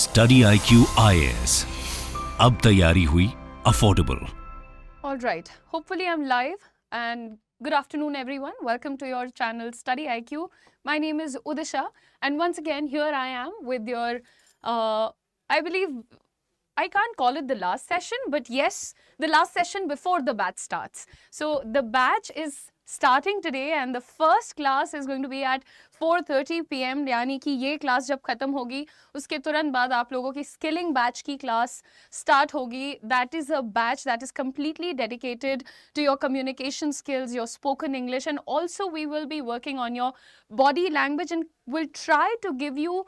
Study IQ IAS, अब तैयारी हुई affordable. All right. Hopefully, I'm live. And good afternoon, everyone. Welcome to your channel Study IQ. My name is Udisha. And once again, here I am with your, I believe, I can't call it the last session, but yes, the last session before the batch starts. So the batch is starting today and the first class is going to be at 4:30 p.m. यानी कि ये class जब खत्म होगी उसके तुरंत बाद आप लोगों की स्किलिंग बैच की क्लास स्टार्ट होगी. That is a batch that is completely dedicated to your communication skills, your spoken English, and also we will be working on your body language and will try to give you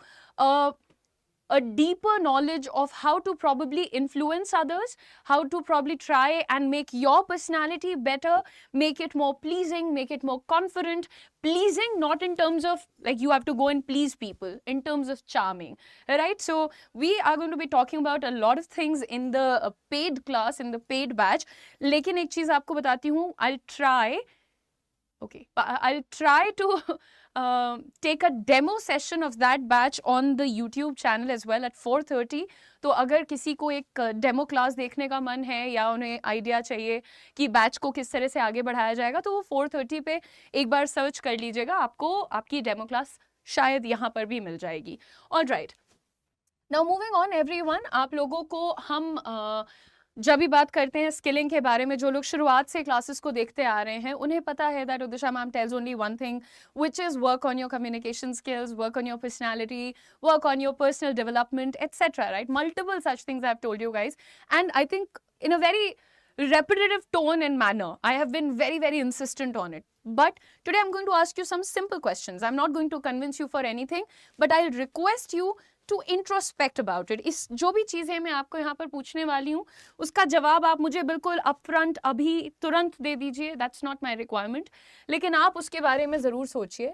a deeper knowledge of how to probably influence others, how to probably try and make your personality better, make it more pleasing, make it more confident. Pleasing not in terms of like you have to go and please people, in terms of charming, right? So we are going to be talking about a lot of things in the paid class, in the paid batch. लेकिन एक चीज आपको बताती हूँ, I'll try to take a demo session of that batch on the YouTube channel as well at 4:30. तो अगर किसी को एक डेमो क्लास देखने का मन है या उन्हें आइडिया चाहिए कि बैच को किस तरह से आगे बढ़ाया जाएगा तो वो 4:30 पे एक बार सर्च कर लीजिएगा, आपको आपकी डेमो क्लास शायद यहाँ पर भी मिल जाएगी. Alright, now moving on everyone, आप लोगों को हम जब भी बात करते हैं स्किलिंग के बारे में, जो लोग शुरुआत से क्लासेस को देखते आ रहे हैं उन्हें पता है that Udisha ma'am tells only one thing, which is work on your communication skills, work on your personality, work on your personal development, etc. Right? Multiple such things I've told you guys, and I think in a very repetitive tone and manner. I have been very, very insistent on it. But today I'm going to ask you some simple questions. I'm not going to convince you for anything, but I'll request you to introspect about it. इस जो भी चीज़ें मैं आपको यहाँ पर पूछने वाली हूँ उसका जवाब आप मुझे बिल्कुल upfront अभी तुरंत दे दीजिए. That's not my requirement. लेकिन आप उसके बारे में ज़रूर सोचिए.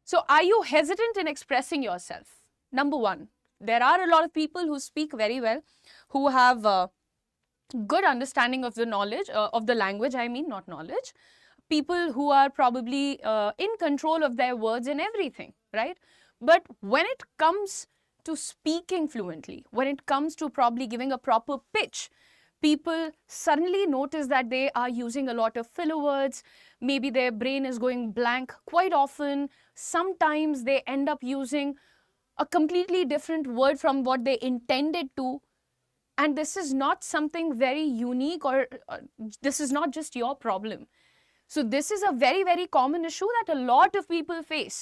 So are you hesitant in expressing yourself? Number one, there are a lot of people who speak very well, who have good understanding of the knowledge, of the language, I mean, not knowledge. People who are probably in control of their words and everything, right? But when it comes to speaking fluently, when it comes to probably giving a proper pitch, people suddenly notice that they are using a lot of filler words. Maybe their brain is going blank quite often. Sometimes they end up using a completely different word from what they intended to. And this is not something very unique, or this is not just your problem. So this is a very, very common issue that a lot of people face,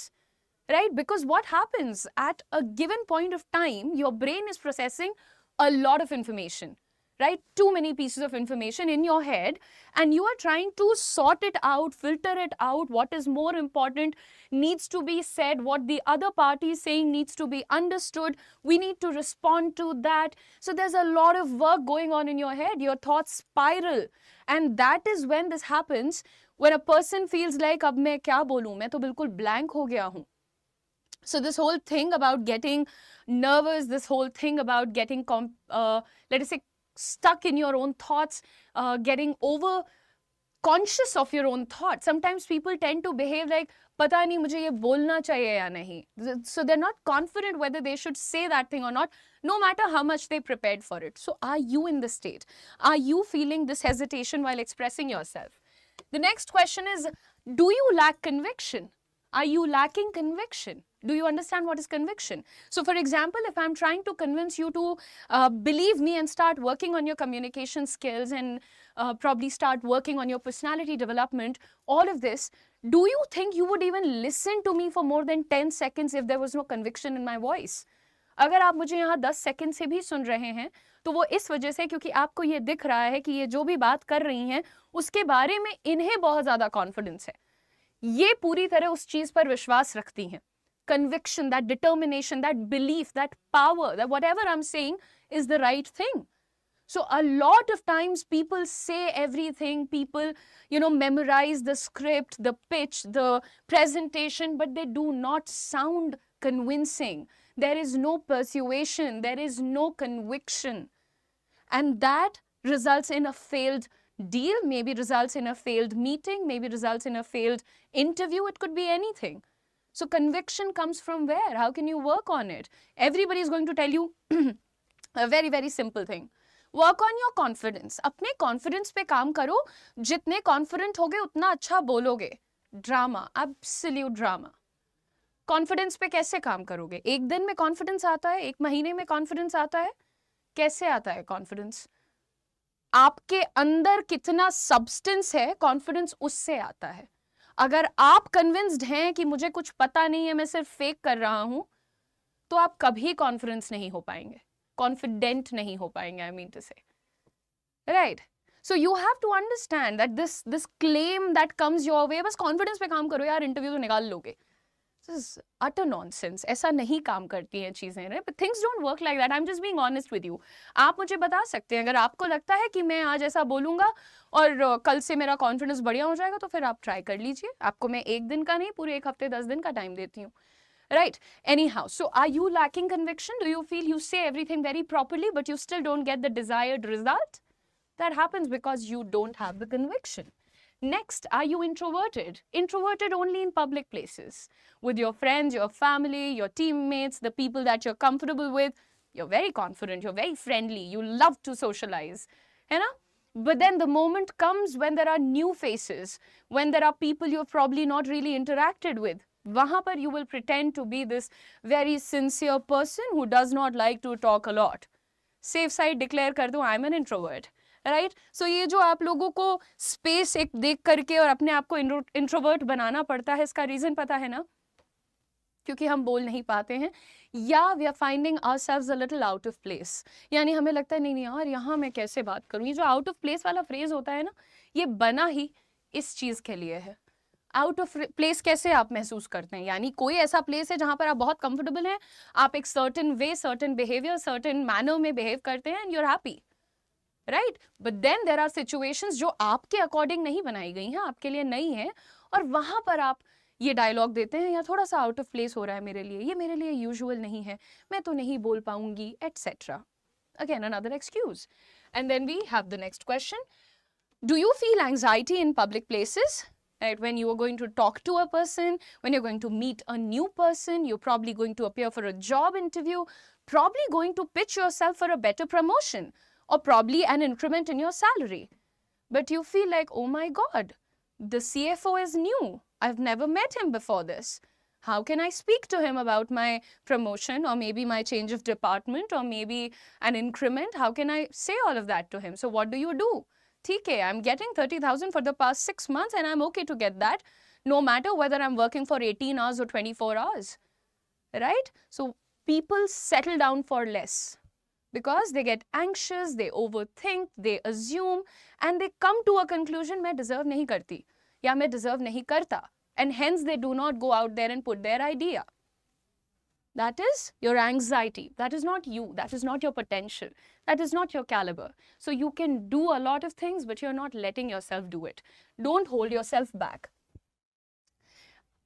right? Because what happens at a given point of time, your brain is processing a lot of information, right? Too many pieces of information in your head, and you are trying to sort it out, filter it out. What is more important needs to be said. What the other party is saying needs to be understood. We need to respond to that. So there's a lot of work going on in your head. Your thoughts spiral. And that is when this happens, when a person feels like, अब मैं क्या बोलूं, मैं तो बिल्कुल blank हो गया हूं. So this whole thing about getting nervous, this whole thing about getting, let us say, stuck in your own thoughts, getting over conscious of your own thoughts. Sometimes people tend to behave like, पता नहीं मुझे ये बोलना चाहिए या नहीं. So they're not confident whether they should say that thing or not, no matter how much they prepared for it. So are you in this state? Are you feeling this hesitation while expressing yourself? The next question is, do you lack conviction? Are you lacking conviction? Do you understand what is conviction? So for example, if I'm trying to convince you to believe me and start working on your communication skills and probably start working on your personality development, all of this, do you think you would even listen to me for more than 10 seconds if there was no conviction in my voice? अगर आप मुझे यहाँ 10 second से भी सुन रहे हैं तो वो इस वजह से क्योंकि आपको ये दिख रहा है कि ये जो भी बात कर रही हैं उसके बारे में इन्हें बहुत ज़्यादा कॉन्फिडेंस है. ये पूरी तरह उस चीज़ पर विश्वास रखती हैं. Conviction, that determination, that belief, that power, that whatever I'm saying is the right thing. So a lot of times people say everything, people, memorize the script, the pitch, the presentation, but they do not sound convincing. There is no persuasion, there is no conviction. And that results in a failed deal, maybe results in a failed meeting, maybe results in a failed interview. It could be anything. So conviction comes from where? How can you work on it? Everybody is going to tell you a very very simple thing. Work on your confidence. अपने confidence पे काम करो. जितने confident होगे उतना अच्छा बोलोगे. Drama, absolute drama. Confidence पे कैसे काम करोगे? एक दिन में confidence आता है, एक महीने में confidence आता है. कैसे आता है confidence? आपके अंदर कितना substance है, confidence उससे आता है. अगर आप convinced हैं कि मुझे कुछ पता नहीं है, मैं सिर्फ fake कर रहा हूं, तो आप कभी confidence नहीं हो पाएंगे. Confident नहीं हो पाएंगे, I mean to say. Right? So you have to understand that this claim that comes your way, बस confidence पे काम करो यार, interview तो निकाल लोगे. This is utter nonsense. ऐसा नहीं काम करती हैं चीजें, right? But things don't work like that. I'm just being honest with you. आप मुझे बता सकते हैं, अगर आपको लगता है कि मैं आज ऐसा बोलूंगा और कल से मेरा कॉन्फिडेंस बढ़िया हो जाएगा, तो फिर आप ट्राई कर लीजिए. आपको मैं एक दिन का नहीं, पूरे एक हफ्ते 10 दिन का टाइम देती हूँ. Right? Anyhow, so are you lacking conviction? Do you feel you say everything very properly, but you still don't get the desired result? That happens because you don't have the conviction. Next, are you introverted? Introverted only in public places. With your friends, your family, your teammates, the people that you're comfortable with. You're very confident, you're very friendly, you love to socialize. You know? But then the moment comes when there are new faces, when there are people you've probably not really interacted with. वहाँ पर you will pretend to be this very sincere person who does not like to talk a lot. Safe side declare कर दूँ, I'm an introvert. Right? So ये जो आप लोगों को space एक देख करके और अपने आप को introvert बनाना पड़ता है, इसका reason पता है ना? क्योंकि हम बोल नहीं पाते हैं, या we are finding ourselves a little out of place. यानी हमें लगता है नहीं यार, यहाँ मैं कैसे बात करूँ. ये जो out of place वाला phrase होता है ना, ये बना ही इस चीज़ के लिए है. आउट ऑफ प्लेस कैसे आप महसूस करते हैं? यानी कोई ऐसा प्लेस है जहां पर आप बहुत कंफर्टेबल हैं, आप एक certain way, certain behaviour, certain manner में बिहेव करते हैं and you are happy, right? But then there are situations जो आपके अकॉर्डिंग नहीं बनाई गई हैं, आपके लिए नहीं है, और वहां पर आप ये डायलॉग देते हैं, या थोड़ा सा आउट ऑफ प्लेस हो रहा है मेरे लिए, ये मेरे लिए यूजुअल नहीं है, मैं तो नहीं बोल पाऊंगी, etcetera. Again another excuse. And then we have the next question. Do you feel anxiety in public places? Right? When you are going to talk to a person, when you're going to meet a new person, you're probably going to appear for a job interview, probably going to pitch yourself for a better promotion, or probably an increment in your salary. But you feel like, oh my God, the CFO is new. I've never met him before this. How can I speak to him about my promotion, or maybe my change of department, or maybe an increment? How can I say all of that to him? So what do? ठीक है, I'm getting 30,000 for the past 6 months and I'm okay to get that, no matter whether I'm working for 18 hours or 24 hours, right? So people settle down for less because they get anxious, they overthink, they assume, and they come to a conclusion, मैं deserve नहीं करती या मैं deserve नहीं करता, and hence they do not go out there and put their idea. That is your anxiety. That is not you. That is not your potential. That is not your caliber. So you can do a lot of things, but you're not letting yourself do it. Don't hold yourself back.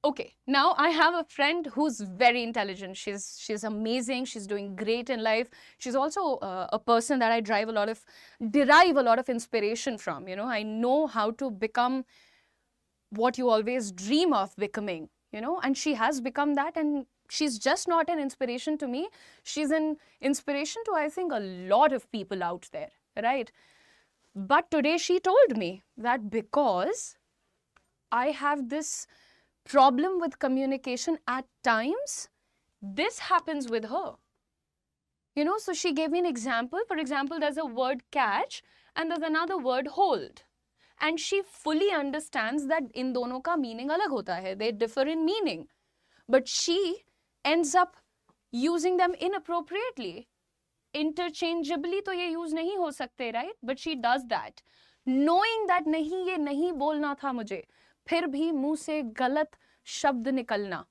Okay, now I have a friend who's very intelligent. She's amazing. She's doing great in life. She's also a person that I derive a lot of inspiration from. You know, I know how to become what you always dream of becoming, you know, and she has become that, and she's just not an inspiration to me. She's an inspiration to, I think, a lot of people out there, right? But today she told me that because I have this problem with communication at times, this happens with her. You know, so she gave me an example. For example, there's a word catch and there's another word hold. And she fully understands that in dono ka meaning alag hota hai. They differ in meaning. But she ends up using them inappropriately. Interchangeably तो ये use नहीं हो सकते, right? But she does that. Knowing that नहीं, ये नहीं बोलना था मुझे, फिर भी मुंह से गलत शब्द निकलना,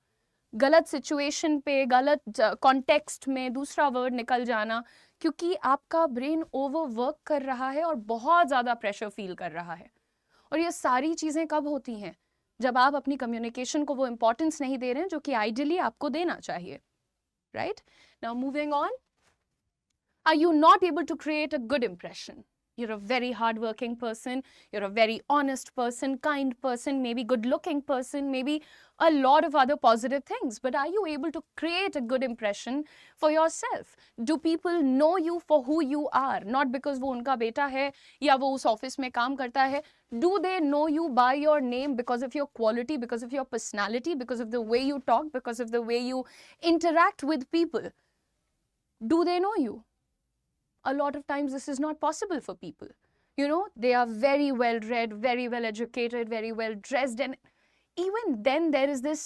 गलत सिचुएशन पे, गलत कॉन्टेक्स्ट में दूसरा वर्ड निकल जाना, क्योंकि आपका ब्रेन ओवरवर्क कर रहा है और बहुत ज़्यादा प्रेशर फील कर रहा है. और ये सारी चीज़ें कब होती हैं? जब आप अपनी कम्युनिकेशन को वो इम्पोर्टेंस नहीं दे रहे हैं जो कि आइडियली आपको देना चाहिए, right? Now moving on. Are you not able to create a good impression? you're a very hardworking person, you're a very honest person, kind person, maybe good looking person, maybe a lot of other positive things. But are you able to create a good impression for yourself? Do people know you for who you are? Not because वो उनका बेटा है या वो उस office में काम करता है. Do they know you by your name because of your quality, because of your personality, because of the way you talk, because of the way you interact with people? Do they know you? A lot of times this is not possible for people. You know, they are very well read, very well educated, very well dressed, and even then there is this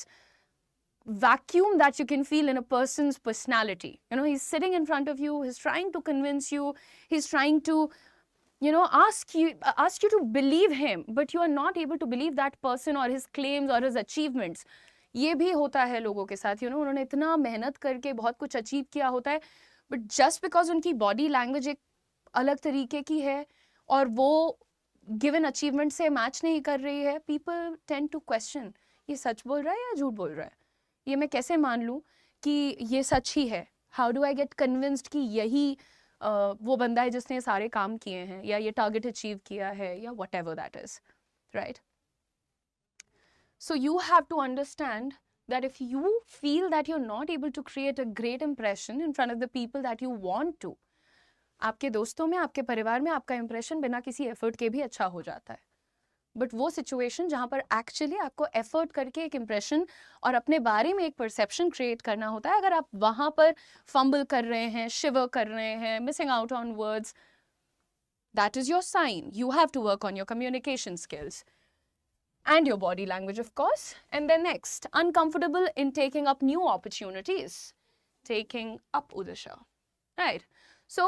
vacuum that you can feel in a person's personality. You know, he's sitting in front of you, he's trying to convince you, he's trying to, you know, ask you to believe him, but you are not able to believe that person or his claims or his achievements. ये भी होता है लोगों के साथ, you know, उन्होंने इतना मेहनत करके बहुत कुछ अचीव किया होता है, बट जस्ट बिकॉज उनकी बॉडी लैंग्वेज एक अलग तरीके की है और वो गिवन अचीवमेंट से मैच नहीं कर रही है, पीपल टेंड टू क्वेश्चन, ये सच बोल रहा है या झूठ बोल रहा है, ये मैं कैसे मान लूँ कि ये सच ही है. How do I get convinced कि यही वो बंदा है जिसने सारे काम किए हैं या ये टारगेट अचीव किया है या what ever that is, right. So you have to understand that if you feel that you're not able to create a great impression in front of the people that you want to, आपके दोस्तों में, आपके परिवार में आपका impression बिना किसी effort के भी अच्छा हो जाता है. बट वो सिचुएशन जहाँ पर एक्चुअली आपको एफर्ट करके एक इम्प्रेशन और अपने बारे में एक परसेप्शन क्रिएट करना होता है, अगर आप वहाँ पर फंबल कर रहे हैं, शिवर कर रहे हैं, missing out on words, that is your sign. You have to work on your communication skills and your body language, of course. And then next, uncomfortable in taking up new opportunities. Taking up, Udisha. Right. So,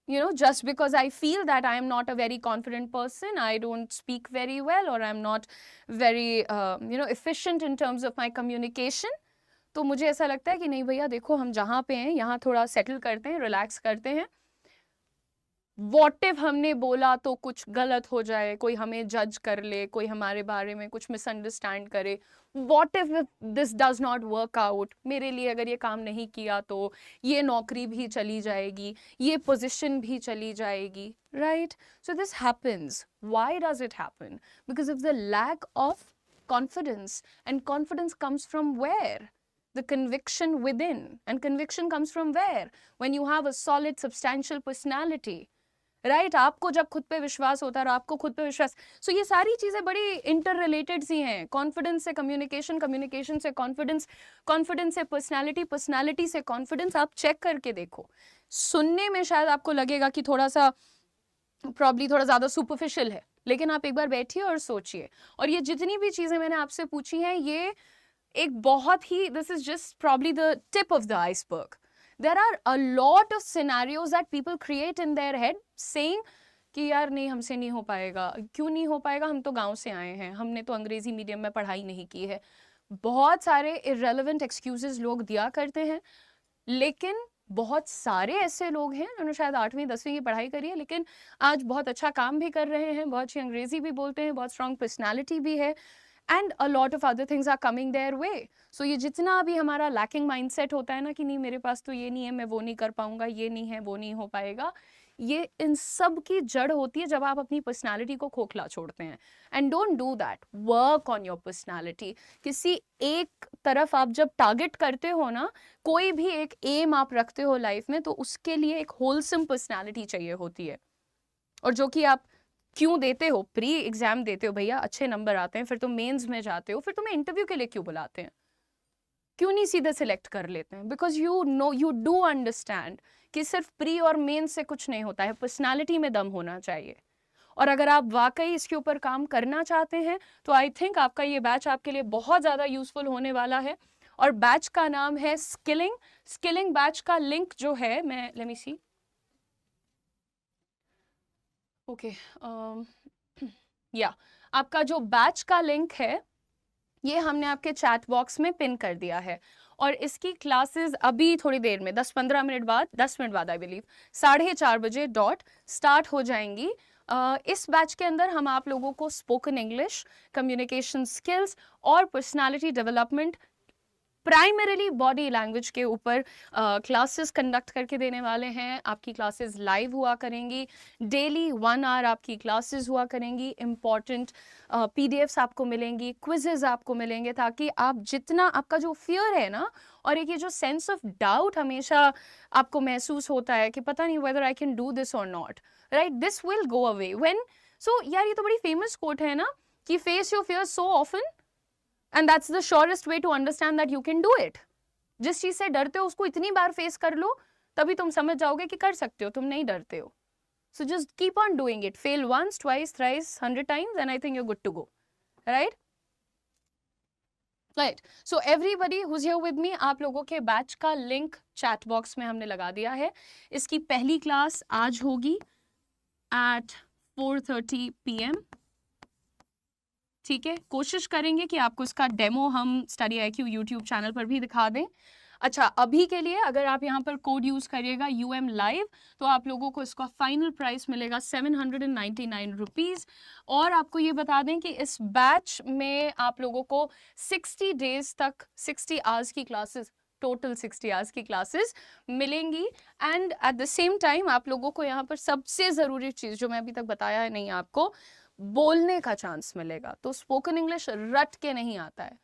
you know, just because I feel that I am not a very confident person, I don't speak very well, or I'm not very, you know, efficient in terms of my communication, तो मुझे ऐसा लगता है कि नहीं भैया देखो, हम जहाँ पे हैं यहाँ थोड़ा सेटल करते हैं, रिलैक्स करते हैं. वॉट इफ हमने बोला तो कुछ गलत हो जाए, कोई हमें जज कर ले, कोई हमारे बारे में कुछ मिसअंडरस्टैंड करे. What if this does not work out, मेरे लिए अगर ये काम नहीं किया तो ये नौकरी भी चली जाएगी, ये पोजीशन भी चली जाएगी, right. So this happens. Why does it happen? Because of the lack of confidence. And confidence comes from where? The conviction within. And conviction comes from where? When you have a solid, substantial personality. Right. आपको जब खुद पे विश्वास होता है और आपको खुद पे विश्वास, सो ये सारी चीज़ें बड़ी इंटर रिलेटेड सी हैं. कॉन्फिडेंस से कम्युनिकेशन, कम्युनिकेशन से कॉन्फिडेंस, कॉन्फिडेंस से पर्सनालिटी, पर्सनालिटी से कॉन्फिडेंस. आप चेक करके देखो. सुनने में शायद आपको लगेगा कि थोड़ा सा प्रॉब्ली थोड़ा ज़्यादा सुपरफिशियल है, लेकिन आप एक बार बैठिए और सोचिए. और ये जितनी भी चीज़ें मैंने आपसे पूछी हैं, ये एक बहुत ही, this is just probably the tip of the iceberg. There are a lot of scenarios that people create in their head saying कि यार नहीं, हमसे नहीं हो पाएगा. क्यों नहीं हो पाएगा? हम तो गांव से आए हैं, हमने तो अंग्रेजी मीडियम में पढ़ाई नहीं की है. बहुत सारे irrelevant excuses लोग दिया करते हैं. लेकिन बहुत सारे ऐसे लोग हैं जिन्होंने शायद 8वीं 10वीं की पढ़ाई करी है, लेकिन आज बहुत अच्छा काम भी कर रहे हैं, बहुत अच्छी अंग्रेजी भी बोलते हैं, बहुत स्ट्रॉन्ग पर्सनैलिटी भी है. And a lot of other things are coming their way. So ये जितना भी हमारा लैकिंग माइंडसेट होता है ना कि नहीं मेरे पास तो ये नहीं है, मैं वो नहीं कर पाऊंगा, ये नहीं है, वो नहीं हो पाएगा, ये इन सब की जड़ होती है जब आप अपनी पर्सनालिटी को खोखला छोड़ते हैं. And don't do that. Work on your personality. किसी एक तरफ आप जब टारगेट करते हो ना, कोई भी एक एम आप रखते हो लाइफ में, तो उसके लिए एक होलसम पर्सनालिटी चाहिए होती है. और जो कि आप क्यों देते हो? प्री एग्जाम देते हो भैया, अच्छे नंबर आते हैं, फिर तुम मेंस में जाते हो, फिर तुम्हें इंटरव्यू के लिए क्यों बुलाते हैं? क्यों नहीं सीधे सिलेक्ट कर लेते हैं? Because you know, you do understand कि सिर्फ प्री और मेंस से कुछ नहीं होता है, पर्सनालिटी में दम होना चाहिए. और अगर आप वाकई इसके ऊपर काम करना चाहते हैं तो आई थिंक आपका ये बैच आपके लिए बहुत ज़्यादा यूजफुल होने वाला है. और बैच का नाम है स्किलिंग. स्किलिंग बैच का लिंक जो है, मैं लेट मी सी, ओके, या आपका जो बैच का लिंक है ये हमने आपके चैट बॉक्स में पिन कर दिया है. और इसकी क्लासेस अभी थोड़ी देर में 10-15 मिनट बाद, 10 मिनट बाद आई बिलीव 4:30 बजे डॉट स्टार्ट हो जाएंगी. इस बैच के अंदर हम आप लोगों को स्पोकन इंग्लिश, कम्युनिकेशन स्किल्स और personality development primarily body language के ऊपर क्लासेस कंडक्ट करके देने वाले हैं। आपकी क्लासेस लाइव हुआ करेंगी, डेली 1 आवर आपकी क्लासेस हुआ करेंगी, इम्पॉर्टेंट पीडीएफ्स आपको मिलेंगी, क्विजेज आपको मिलेंगे, ताकि आप जितना आपका जो फियर है ना, और एक ये जो सेंस ऑफ डाउट हमेशा आपको महसूस होता है कि पता नहीं whether I can do this or not, right, this will go away when. So यार ये तो बड़ी फेमस कोट है ना कि face your fear so often and that's the surest way to understand that you can do it. जिस चीज से डरते हो उसको इतनी बार फेस कर लो, तभी तुम समझ जाओगे कि कर सकते हो, तुम नहीं डरते हो। So just keep on doing it. Fail once, twice, thrice, 100 times, and I think you're good to go. Right? Right. So everybody who's here with me, आप लोगों के बैच का लिंक चैट बॉक्स में हमने लगा दिया है। इसकी पहली क्लास आज होगी at 4:30 PM। ठीक है, कोशिश करेंगे कि आपको इसका डेमो हम स्टडी IQ यूट्यूब चैनल पर भी दिखा दें। अच्छा, अभी के लिए अगर आप यहाँ पर कोड यूज़ करिएगा UM लाइव, तो आप लोगों को इसका फाइनल प्राइस मिलेगा 799 रुपीज़। और आपको ये बता दें कि इस बैच में आप लोगों को 60 डेज तक 60 आवर्स की क्लासेस, टोटल 60 आवर्स की क्लासेस मिलेंगी। And at the same time आप लोगों को यहाँ पर सबसे ज़रूरी चीज़ जो मैं अभी तक बताया है नहीं आपको, बोलने का चांस मिलेगा। तो स्पोकन इंग्लिश रट के नहीं आता है,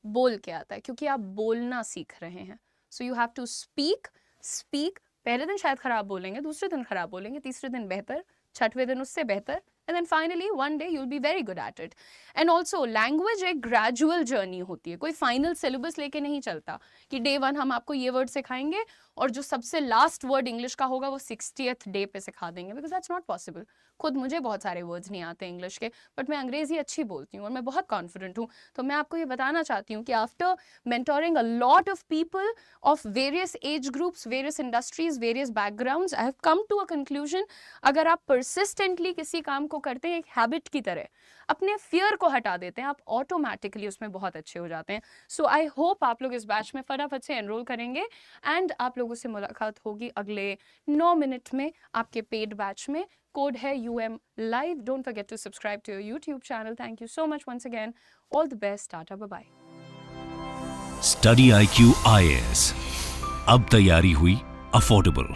बोल के आता है, क्योंकि आप बोलना सीख रहे हैं। So you have to speak. पहले दिन शायद खराब बोलेंगे, दूसरे दिन खराब बोलेंगे, तीसरे दिन बेहतर, छठवें दिन उससे बेहतर, and then finally one day you will be very good at it. And also language एक ग्रेजुअल जर्नी होती है, कोई फाइनल सिलेबस लेके नहीं चलता कि डे 1 हम आपको ये वर्ड सिखाएंगे और जो सबसे लास्ट वर्ड इंग्लिश का होगा वो 60th डे पे सिखा देंगे, बिकॉज दैट्स नॉट पॉसिबल। खुद मुझे बहुत सारे वर्ड्स नहीं आते इंग्लिश के, बट मैं अंग्रेजी अच्छी बोलती हूँ और मैं बहुत कॉन्फिडेंट हूँ। तो मैं आपको ये बताना चाहती हूँ कि after mentoring a lot of people of various age groups, various industries, various backgrounds, I have come to a conclusion, अगर आप परसिस्टेंटली किसी काम को करते हैं एक हैबिट की तरह, अपने फियर को हटा देते हैं, आप ऑटोमेटिकली उसमें बहुत अच्छे हो जाते हैं। सो आई होप आप लोग इस बैच में फटाफट से एनरोल करेंगे एंड आप लोगों से मुलाकात होगी अगले 9 मिनट में आपके पेड बैच में। कोड है UM live. Don't forget to subscribe to your YouTube channel. Thank you so much once again. All the best. Tata, bye bye. Study IQ IAS, अब तैयारी हुई अफोर्डेबल।